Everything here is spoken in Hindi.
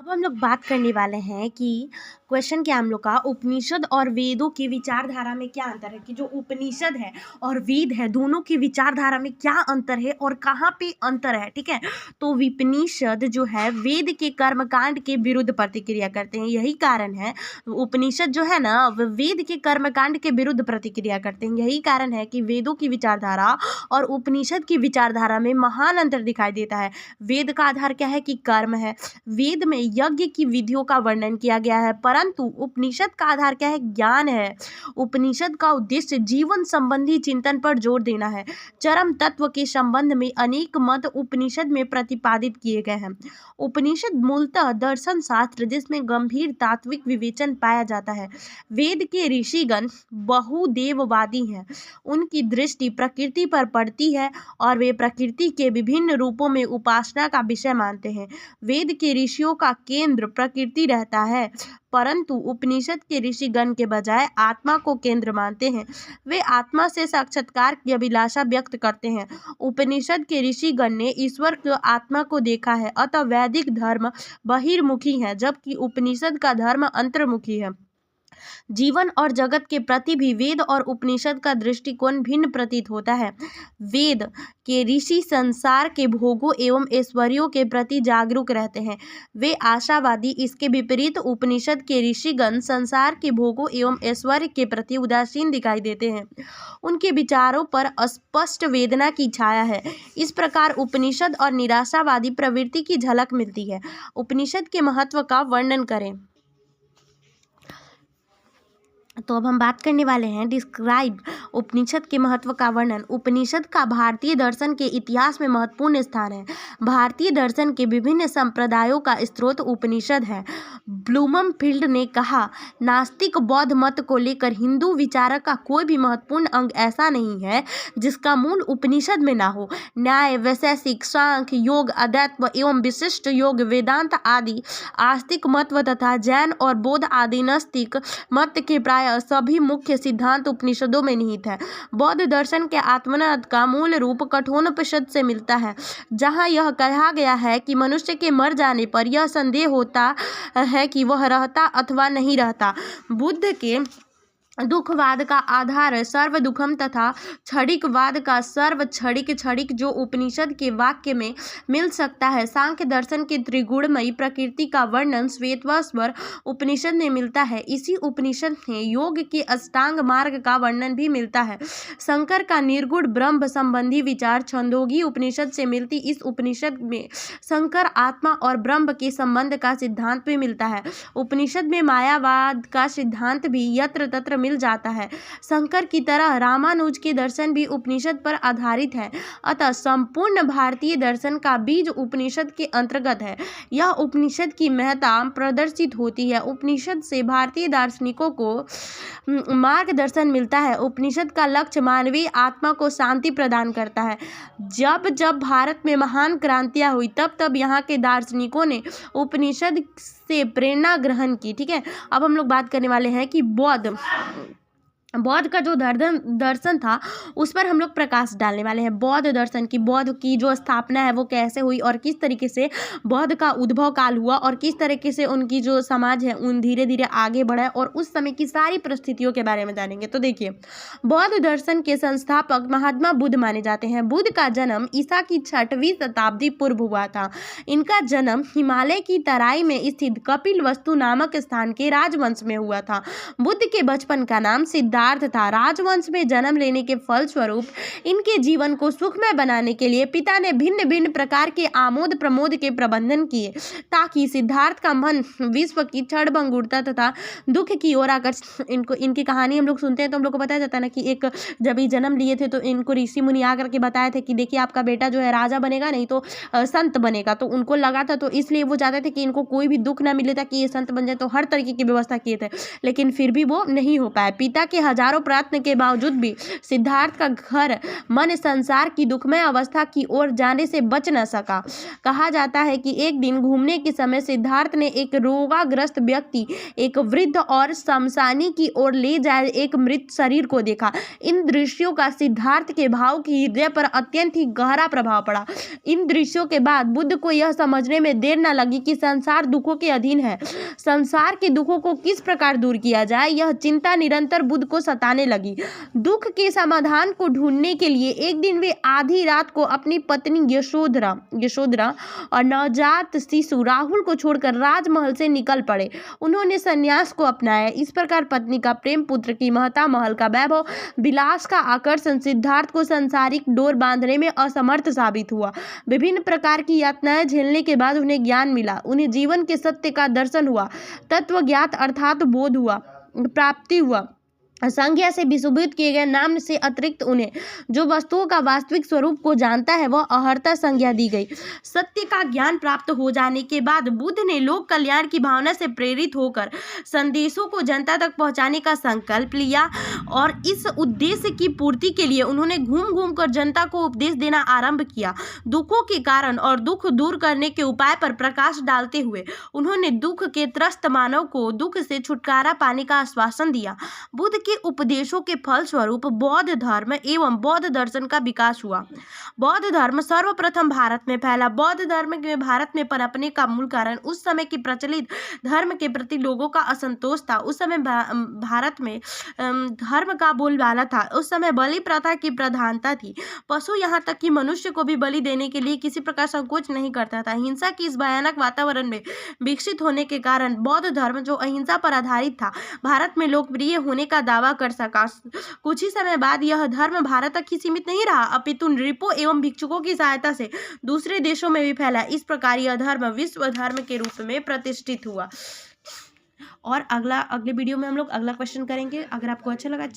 अब हम लोग बात करने वाले हैं कि क्वेश्चन क्या है हम लोग का उपनिषद और वेदों की विचारधारा में क्या अंतर है कि जो उपनिषद है और वेद है दोनों की विचारधारा में क्या अंतर है और कहाँ पे अंतर है। ठीक है, तो विपनिषद जो है वेद के कर्मकांड के विरुद्ध प्रतिक्रिया करते हैं, यही कारण है। उपनिषद जो है ना वेद के कर्मकांड के विरुद्ध प्रतिक्रिया करते हैं, यही कारण है कि वेदों की विचारधारा और उपनिषद की विचारधारा में महान अंतर दिखाई देता है। वेद का आधार क्या है कि कर्म है, वेद में यज्ञ की विधियों का वर्णन किया गया है, परंतु उपनिषद का आधार क्या है, ज्ञान है। उपनिषद का उद्देश्य जीवन संबंधी चिंतन पर जोर देना है। चरम तत्व के संबंध में अनेक मत उपनिषद में प्रतिपादित किए गए हैं। उपनिषद मूलतः दर्शन शास्त्र जिसमें गंभीर तात्विक विवेचन पाया जाता है। वेद के ऋषिगण बहुदेववादी हैं, उनकी दृष्टि प्रकृति पर पड़ती है और वे प्रकृति के विभिन्न रूपों में उपासना का विषय मानते हैं। वेद के ऋषियों का केंद्र प्रकृति रहता है, परंतु उपनिषद के ऋषिगण के बजाय आत्मा को केंद्र मानते हैं। वे आत्मा से साक्षात्कार की अभिलाषा व्यक्त करते हैं। उपनिषद के ऋषिगण ने ईश्वर को आत्मा को देखा है, अतः वैदिक धर्म बहिर्मुखी है जबकि उपनिषद का धर्म अंतर्मुखी है। जीवन और जगत के प्रति भी वेद और उपनिषद का दृष्टिकोण भिन्न प्रतीत होता है। वेद के ऋषि संसार के भोगों एवं ऐश्वर्यों के प्रति जागरूक रहते हैं, वे आशावादी। इसके विपरीत उपनिषद के ऋषिगण संसार के भोगों एवं ऐश्वर्य के प्रति उदासीन दिखाई देते हैं। उनके विचारों पर स्पष्ट वेदना की छाया है। इस प्रकार उपनिषद और निराशावादी प्रवृत्ति की झलक मिलती है। उपनिषद के महत्व का वर्णन करें। तो अब हम बात करने वाले हैं डिस्क्राइब उपनिषद के महत्व का वर्णन। उपनिषद का भारतीय दर्शन के इतिहास में महत्वपूर्ण स्थान है। भारतीय दर्शन के विभिन्न संप्रदायों का स्रोत उपनिषद है। ब्लूमफील्ड ने कहा, नास्तिक बौद्ध मत को लेकर हिंदू विचारक का कोई भी महत्वपूर्ण अंग ऐसा नहीं है जिसका मूल उपनिषद में ना हो। न्याय, वैशेषिक, सांख्य, योग, अद्वैत एवं विशिष्ट योग, वेदांत आदि आस्तिक मत तथा जैन और बौद्ध आदि नास्तिक मत के प्राय सभी मुख्य सिद्धांत उपनिषदों में निहित है। बौद्ध दर्शन के आत्मनाद का मूल रूप कठोपनिषद से मिलता है, जहां यह कहा गया है कि मनुष्य के मर जाने पर यह संदेह होता है कि वह रहता अथवा नहीं रहता। बुद्ध के दुखवाद का आधार सर्व दुखम तथा क्षणिकवाद का सर्व क्षणिक जो उपनिषद के वाक्य में मिल सकता है। सांख्य दर्शन के त्रिगुणमयी प्रकृति का वर्णन श्वेतवस्वर उपनिषद में मिलता है। इसी उपनिषद में योग के अष्टांग मार्ग का वर्णन भी मिलता है। शंकर का निर्गुण ब्रह्म संबंधी विचार छंदोगी उपनिषद से मिलती इस उपनिषद में शंकर आत्मा और ब्रह्म के संबंध का सिद्धांत भी मिलता है। उपनिषद में मायावाद का सिद्धांत भी यत्र तत्र मिल जाता है। शंकर की तरह रामानुज के दर्शन भी उपनिषद पर आधारित है, अतः संपूर्ण भारतीय दर्शन का बीज उपनिषद के अंतर्गत है। यह उपनिषद की महत्ता प्रदर्शित होती है। उपनिषद से भारतीय दार्शनिकों को मार्गदर्शन मिलता है। उपनिषद का लक्ष्य मानवीय आत्मा को शांति प्रदान करता है। जब जब भारत में महान क्रांतियां हुई तब तब यहाँ के दार्शनिकों ने उपनिषद से प्रेरणा ग्रहण की। ठीक है, अब हम लोग बात करने वाले हैं कि बौद्ध का जो दर्शन था उस पर हम लोग प्रकाश डालने वाले हैं। बौद्ध दर्शन की, बौद्ध की जो स्थापना है वो कैसे हुई और किस तरीके से बौद्ध का उद्भव काल हुआ और किस तरीके से उनकी जो समाज है उन धीरे धीरे आगे बढ़ा और उस समय की सारी परिस्थितियों के बारे में जानेंगे। तो देखिए, बौद्ध दर्शन के संस्थापक महात्मा बुद्ध माने जाते हैं। बुद्ध का जन्म ईसा की 6वीं शताब्दी पूर्व हुआ था। इनका जन्म हिमालय की तराई में स्थित कपिलवस्तु नामक स्थान के राजवंश में हुआ था। बुद्ध के बचपन का नाम सिद्धार्थ था। राजवंश में जन्म लेने के फलस्वरूप इनके जीवन को सुखमय बनाने के लिए पिता ने भिन्न भिन्न प्रकार के आमोद प्रमोद के प्रबंधन किए ताकि सिद्धार्थ का मन विश्व की क्षणभंगुरता तथा दुख की ओर इनकी कहानी हम लोग सुनते हैं तो हम लोग को बताया जाता है ना कि एक जब ये जन्म लिए थे तो इनको ऋषि मुनि आकर के बताए थे कि देखिए आपका बेटा जो है राजा बनेगा नहीं तो संत बनेगा। तो उनको लगा था, तो इसलिए वो चाहते थे कि इनको कोई भी दुख ना मिले ताकि ये संत बन जाए, तो हर तरीके की व्यवस्था किए थे, लेकिन फिर भी वो नहीं हो पाया। पिता के हजारों प्रयत्न के बावजूद भी सिद्धार्थ का घर मन संसार की दुखमय अवस्था की ओर जाने से बच न सका। कहा जाता है कि एक दिन घूमने के समय सिद्धार्थ ने एक रोगाग्रस्त व्यक्ति, एक वृद्ध और शमशानी की ओर ले जाए एक मृत शरीर को देखा। इन दृश्यों का सिद्धार्थ के भाव की हृदय पर अत्यंत ही गहरा प्रभाव पड़ा। इन दृश्यों के बाद बुद्ध को यह समझने में देर न लगी कि संसार दुखों के अधीन है। संसार के दुखों को किस प्रकार दूर किया जाए, यह चिंता निरंतर बुद्ध को सताने लगी। दुख के समाधान को ढूंढने के लिए एक दिन वे आधी रात को अपनी पत्नी यशोधरा और नवजात शिशु राहुल को छोड़कर राजमहल से निकल पड़े। उन्होंने संन्यास को अपनाया। इस प्रकार पत्नी का प्रेम, पुत्र की महत्ता, महल का वैभव, विलास का आकर्षण सिद्धार्थ को सांसारिक डोर बांधने में असमर्थ साबित हुआ। विभिन्न प्रकार की यातनाएं झेलने के बाद उन्हें ज्ञान मिला, उन्हें जीवन के सत्य का दर्शन हुआ, तत्व ज्ञात अर्थात बोध हुआ, प्राप्ति हुआ। संज्ञा से विशुद्ध किए गए नाम से अतिरिक्त उन्हें जो वस्तुओं का वास्तविक स्वरूप को जानता है वह अहर्ता संज्ञा दी गई। सत्य का ज्ञान प्राप्त हो जाने के बाद बुद्ध ने लोक कल्याण की भावना से प्रेरित होकर संदेशों को जनता तक पहुंचाने का संकल्प लिया और इस उद्देश्य की पूर्ति के लिए उन्होंने घूम घूम कर जनता को उपदेश देना आरंभ किया। दुखों के कारण और दुख दूर करने के उपाय पर प्रकाश डालते हुए उन्होंने दुख के त्रस्त मानव को दुख से छुटकारा पाने का आश्वासन दिया। बुद्ध के उपदेशों के फलस्वरूप बौद्ध धर्म एवं बौद्ध दर्शन का विकास हुआ। बौद्ध धर्म सर्वप्रथम भारत में फैला। बौद्ध धर्म के भारत में पनपने का मूल कारण उस समय की प्रचलित धर्म के प्रति लोगों का असंतोष था। उस समय भारत में धर्म का बोलबाला था। उस समय बलि प्रथा की प्रधानता थी। पशु यहाँ तक कि मनुष्य को भी बलि देने के लिए किसी प्रकार संकोच नहीं करता था। हिंसा की इस भयानक वातावरण में विकसित होने के कारण बौद्ध धर्म जो अहिंसा पर आधारित था भारत में लोकप्रिय होने का दावा कर सका। कुछ ही समय बाद यह धर्म भारत तक ही सीमित नहीं रहा अपितु नृपों एवं भिक्षुकों की सहायता से दूसरे देशों में भी फैला। इस प्रकार यह धर्म विश्व धर्म के रूप में प्रतिष्ठित हुआ। और अगले वीडियो में हम लोग अगला क्वेश्चन करेंगे। अगर आपको अच्छा लगा